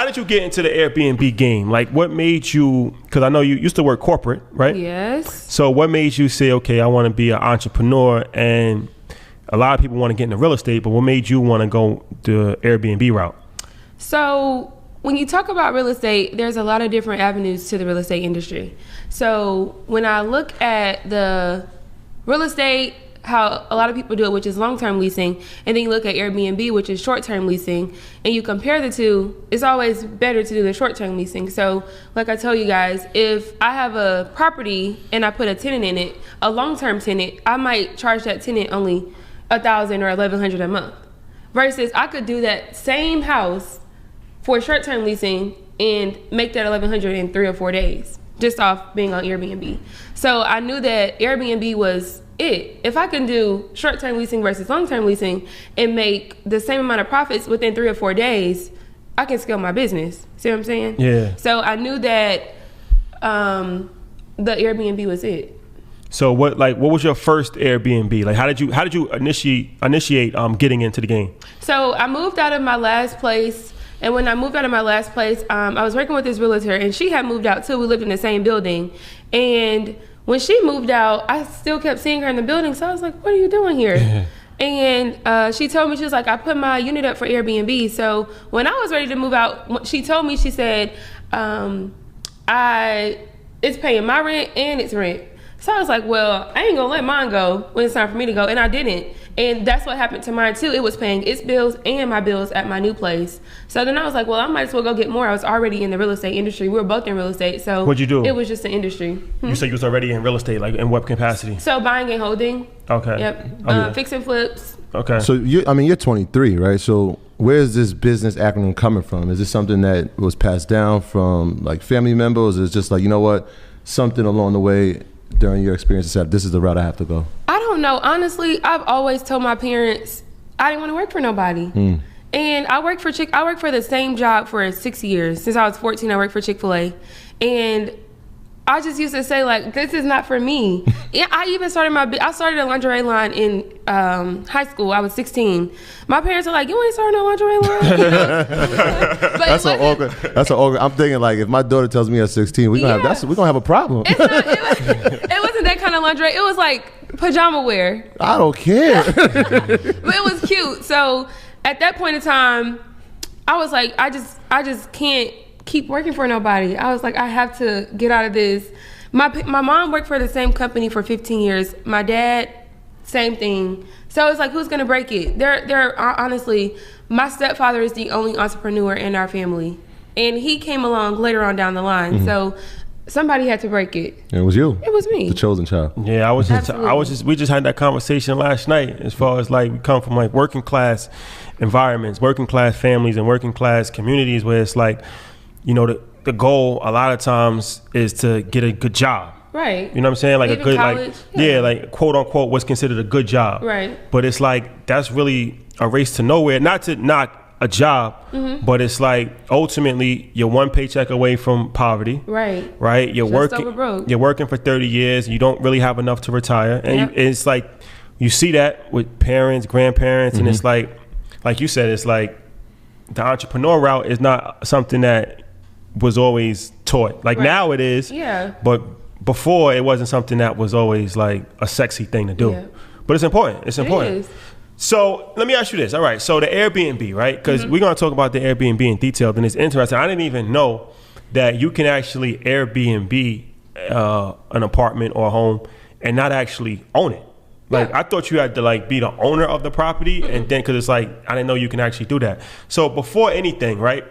How did you get into the Airbnb game? Like, what made you, because I know you used to work corporate, right? Yes. So what made you say, okay, I want to be an entrepreneur? And a lot of people want to get into real estate, but what made you want to go the Airbnb route? So when you talk about real estate, there's a lot of different avenues to the real estate industry. So when I look at the real estate, how a lot of people do it, which is long-term leasing, and then you look at Airbnb, which is short-term leasing, and you compare the two, it's always better to do the short-term leasing. So like I tell you guys, if I have a property and I put a tenant in it, a long-term tenant, I might charge that tenant only $1,000 or $1,100 a month, versus I could do that same house for short-term leasing and make that $1,100 in 3 or 4 days, just off being on Airbnb. So I knew that Airbnb was it. If I can do short-term leasing versus long-term leasing and make the same amount of profits within 3 or 4 days, I can scale my business. See what I'm saying? Yeah. So I knew that the Airbnb was it. So what was your first Airbnb? Like, how did you initiate getting into the game? So I moved out of my last place. And when I moved out of my last place, I was working with this realtor, and she had moved out too. We lived in the same building. And when she moved out, I still kept seeing her in the building. So I was like, what are you doing here? And she told me, she was like, I put my unit up for Airbnb. So when I was ready to move out, she told me, she said, it's paying my rent and its rent. So I was like, well, I ain't gonna let mine go when it's time for me to go. And I didn't. And that's what happened to mine too. It was paying its bills and my bills at my new place. So then I was like, well, I might as well go get more. I was already in the real estate industry. We were both in real estate. So what'd you do? It was just an industry. You said you was already in real estate, like in what capacity? So buying and holding. Okay. Yep. Fixing flips. Okay. So you're 23, right? So where is this business acumen coming from? Is this something that was passed down from like family members? Is it just like, you know what, something along the way during your experience said, this is the route I have to go? I don't know. Honestly, I've always told my parents I didn't want to work for nobody. And I worked for the same job for 6 years. Since I was 14, I worked for Chick-fil-A. And I just used to say, like, this is not for me. Yeah, I even started a lingerie line in high school. I was 16. My parents are like, you ain't starting no lingerie line? You know? That's an awkward. I'm thinking, like, if my daughter tells me at 16, we're gonna have a problem. It wasn't that kind of lingerie. It was like pajama wear. I don't care. But it was cute. So at that point in time, I was like, I just can't keep working for nobody. I was like, I have to get out of this. My mom worked for the same company for 15 years. My dad, same thing. So it's like, who's gonna break it? There honestly, my stepfather is the only entrepreneur in our family, and he came along later on down the line. So somebody had to break it. And it was you. It was me, the chosen child. Yeah, we just had that conversation last night. As far as like, we come from like working class environments, working class families, and working class communities, where it's like, you know, the goal a lot of times is to get a good job. Right. You know what I'm saying? Like even a good, college, like, like quote unquote, what's considered a good job. Right. But it's like, that's really a race to nowhere. Not to knock a job, but it's like, ultimately, you're one paycheck away from poverty. Right. Right. You're just over broke. You're working for 30 years. You don't really have enough to retire. And it's like, you see that with parents, grandparents, and it's like you said, it's like the entrepreneur route is not something that was always taught. Like now it is. Yeah. But before, it wasn't something that was always like a sexy thing to do. Yeah. But it's important. It's important. It is. So let me ask you this. All right. So the Airbnb, right? Because we're going to talk about the Airbnb in detail. And it's interesting. I didn't even know that you can actually Airbnb an apartment or a home and not actually own it. Like, I thought you had to like be the owner of the property, and then, because it's like, I didn't know you can actually do that. So before anything, right,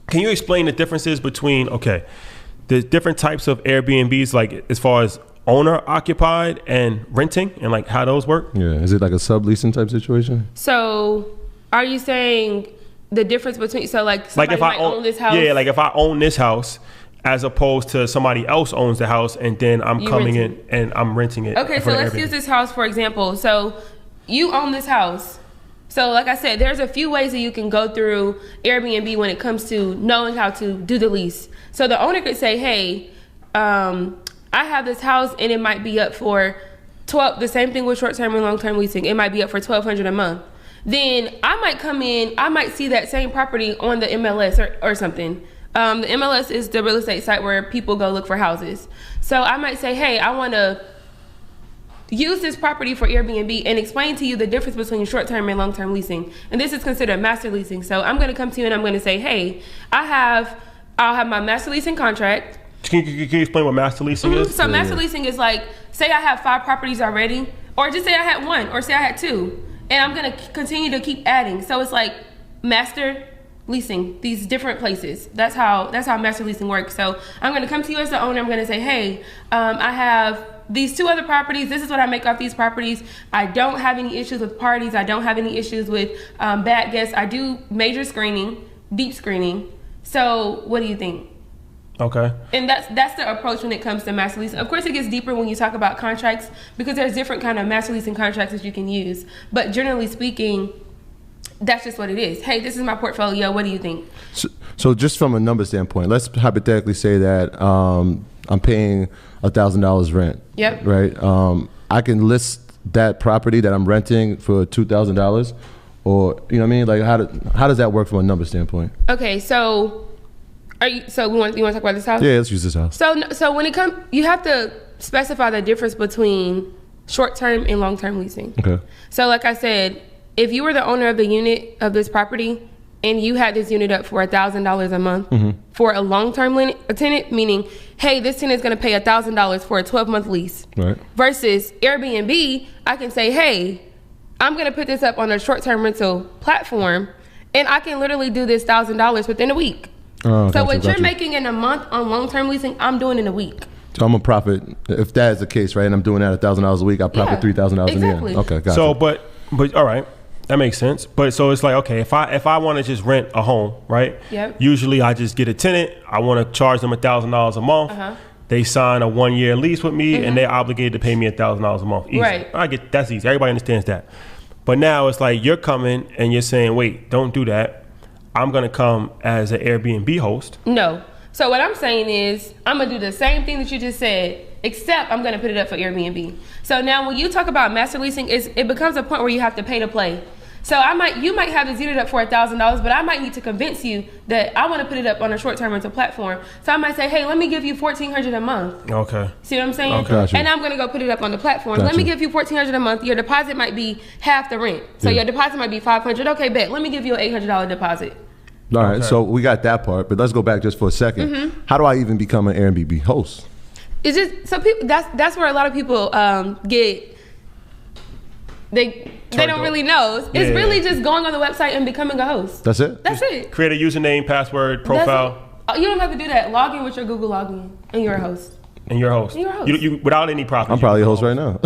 can you explain the differences between, the different types of Airbnbs, like as far as owner occupied and renting, and like how those work? Yeah, is it like a subleasing type situation? So are you saying the difference between, so like somebody if I might own this house? Yeah, like if I own this house, as opposed to somebody else owns the house, and then I'm coming in and I'm renting it. Okay, so let's use this house for example. So you own this house. So like I said, there's a few ways that you can go through Airbnb when it comes to knowing how to do the lease. So the owner could say, hey, I have this house and it might be up for the same thing with short-term and long-term leasing. It might be up for $1,200 a month. then I might come in, I might see that same property on the MLS or something. The MLS is the real estate site where people go look for houses. So I might say, hey, I want to use this property for Airbnb and explain to you the difference between short-term and long-term leasing. And this is considered master leasing. So I'm going to come to you and I'm going to say, hey, I'll have my master leasing contract. Can you explain what master leasing is? So master leasing is like, say I have 5 properties already, or just say I had 1, or say I had 2, and I'm going to continue to keep adding. So it's like master leasing these different places. That's how master leasing works. So I'm going to come to you as the owner. I'm going to say, hey, I have these 2 other properties. This is what I make off these properties. I don't have any issues with parties. I don't have any issues with bad guests. I do major screening, deep screening. So what do you think? Okay. And that's the approach when it comes to master leasing. Of course, it gets deeper when you talk about contracts because there's different kind of master leasing contracts that you can use. But generally speaking, that's just what it is. Hey, this is my portfolio. What do you think? So just from a number standpoint, let's hypothetically say that I'm paying $1,000 rent. Yep. Right. I can list that property that I'm renting for $2,000, or you know what I mean? Like how does that work from a number standpoint? Okay, so you want to talk about this house? Yeah, let's use this house. So when it comes, you have to specify the difference between short-term and long-term leasing. Okay. So like I said, if you were the owner of the unit of this property and you had this unit up for $1,000 a month for a long-term tenant, meaning, hey, this tenant is going to pay $1,000 for a 12-month lease. Right. Versus Airbnb, I can say, hey, I'm going to put this up on a short-term rental platform, and I can literally do this $1,000 within a week. Oh, so what you're making in a month on long-term leasing, I'm doing in a week. So I'm a profit if that is the case, right? And I'm doing that $1,000 a week. I profit $3,000 exactly. a year. Okay, gotcha. So, but all right, that makes sense. But so it's like, okay, if I want to just rent a home, right? Yep. Usually I just get a tenant. I want to charge them $1,000 a month. They sign a 1-year lease with me, and they're obligated to pay me $1,000 a month. Easy. Right. That's easy. Everybody understands that. But now it's like you're coming and you're saying, wait, don't do that. I'm going to come as an Airbnb host. No. So what I'm saying is I'm going to do the same thing that you just said, except I'm going to put it up for Airbnb. So now when you talk about master leasing, it becomes a point where you have to pay to play. So you might have this unit up for $1,000, but I might need to convince you that I want to put it up on a short-term rental platform. So I might say, hey, let me give you $1,400 a month. Okay. See what I'm saying? Okay. Gotcha. And I'm going to go put it up on the platform. Gotcha. Let me give you $1,400 a month. Your deposit might be half the rent. So your deposit might be $500. Okay, bet. Let me give you an $800 deposit. All right, so we got that part, but let's go back just for a second. How do I even become an Airbnb host? It's just so people. That's where a lot of people get. They don't really know. It's really just going on the website and becoming a host. That's it? That's it. Create a username, password, profile. You don't have to do that. Log in with your Google login and you're a host. And you're a host. You're a host. You without any profit. I'm probably a host right now.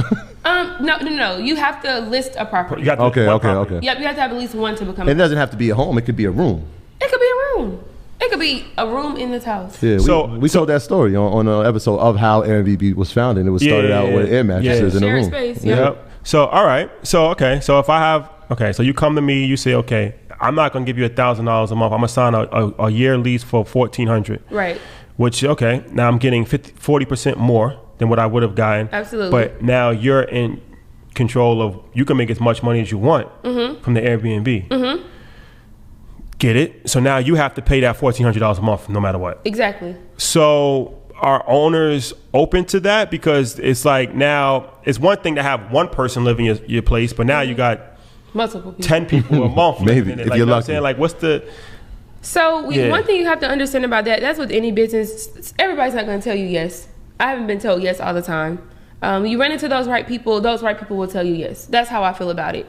No. You have to list a property. You have to Okay. Yep, you have to have at least one to become. It doesn't have to be a home. It could be a room. It could be a room. It could be a room in this house. Yeah, we told that story on an episode of how Airbnb was founded. It was started out with air mattresses in a room. Shared space. Yep. So all right. So okay. So if I have so you come to me, you say, okay, I'm not gonna give you $1,000 a month. I'm gonna sign a year lease for $1,400. Right. Which now I'm getting 40% more than what I would have gotten. Absolutely. But now you're in control of. You can make as much money as you want from the Airbnb. Get it? So now you have to pay that $1,400 a month no matter what. Exactly. So are owners open to that? Because it's like now it's one thing to have one person living your place, but now you got multiple people. 10 people a month. Maybe if you're lucky. lucky. Saying? Like what's the? So one thing you have to understand about that's with any business. Everybody's not going to tell you yes. I haven't been told yes all the time. You run into those right people will tell you yes. That's how I feel about it.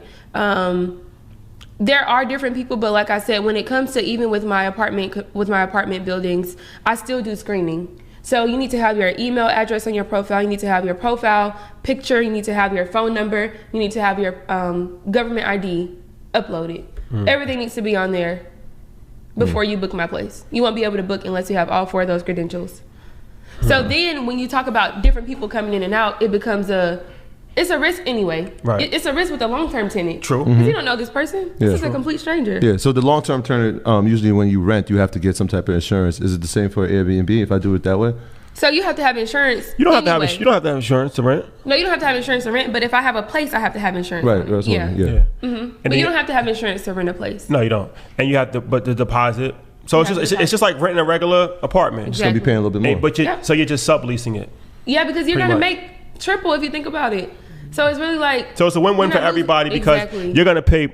There are different people, but like I said, when it comes to even with my apartment buildings, I still do screening. So you need to have your email address on your profile. You need to have your profile picture. You need to have your phone number. You need to have your government ID uploaded. Everything needs to be on there before you book my place. You won't be able to book unless you have all 4 of those credentials. So then when you talk about different people coming in and out, it becomes it's a risk anyway. Right. It's a risk with a long-term tenant. True. Because you don't know this person. This is a complete stranger. Yeah, so the long-term tenant, usually when you rent, you have to get some type of insurance. Is it the same for Airbnb if I do it that way? So you have to have insurance. You don't have anyway. to have insurance to rent. No, you don't have to have insurance to rent. But if I have a place, I have to have insurance. Right. on it. That's Yeah. what, But you don't have to have insurance to rent a place. No, you don't. And you have to, but the deposit. So it's just like renting a regular apartment. It's gonna be paying a little bit more. But so you're just subleasing it. Yeah, because you're Pretty gonna much. make triple if you think about it. So it's really like. So it's a win-win for you're not everybody losing- because Exactly. you're gonna pay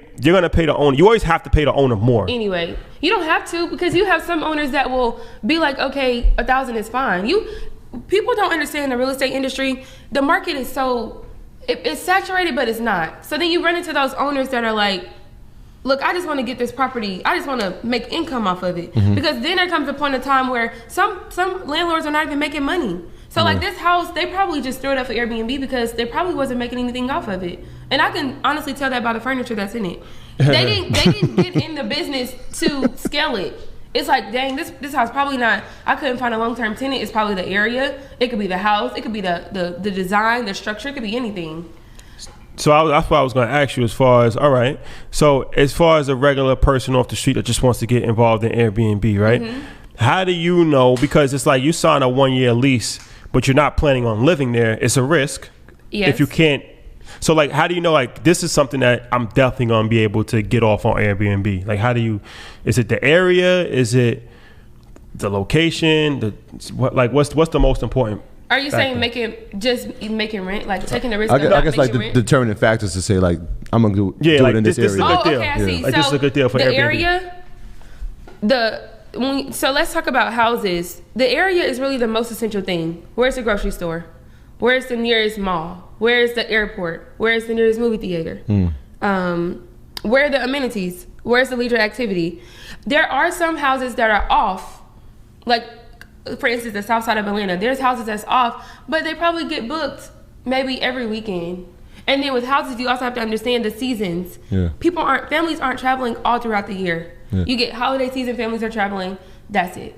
the owner. You always have to pay the owner more. Anyway, you don't have to because you have some owners that will be like, okay, 1,000 is fine. People don't understand the real estate industry. The market is so it's saturated, but it's not. So then you run into those owners that are like, look, I just want to get this property. I just want to make income off of it. Because then there comes a point in time where some landlords are not even making money. So like this house, they probably just threw it up for Airbnb because they probably wasn't making anything off of it. And I can honestly tell that by the furniture that's in it. They didn't get in the business to scale it. It's like, dang, this house probably not. I couldn't find a long-term tenant. It's probably the area. It could be the house. It could be the design, the structure. It could be anything. So that's what I was going to ask you as far as, all right. So as far as a regular person off the street that just wants to get involved in Airbnb, right? How do you know? Because it's like you sign a 1-year lease, but you're not planning on living there. It's a risk. Yes. If you can't. So like, how do you know, like, this is something that I'm definitely going to be able to get off on Airbnb? Like, how do you, is it the area? Is it the location? What's the most important? Are you saying making rent, like taking the risk? I of guess like the rent? determining factors to say like I'm gonna do like it in this this is area. a good deal. Okay, I see. Like, So this is a good deal for the Airbnb. area, so let's talk about houses. The area is really the most essential thing. Where's the grocery store? Where's the nearest mall? Where's the airport? Where's the nearest movie theater? Where are the amenities? Where's the leisure activity? There are some houses that are off, like for instance, the south side of Atlanta. There's houses that's off, but they probably get booked maybe every weekend. And then with houses, you also have to understand the seasons. Yeah. Families aren't traveling all throughout the year. Yeah. You get holiday season, families are traveling. That's it.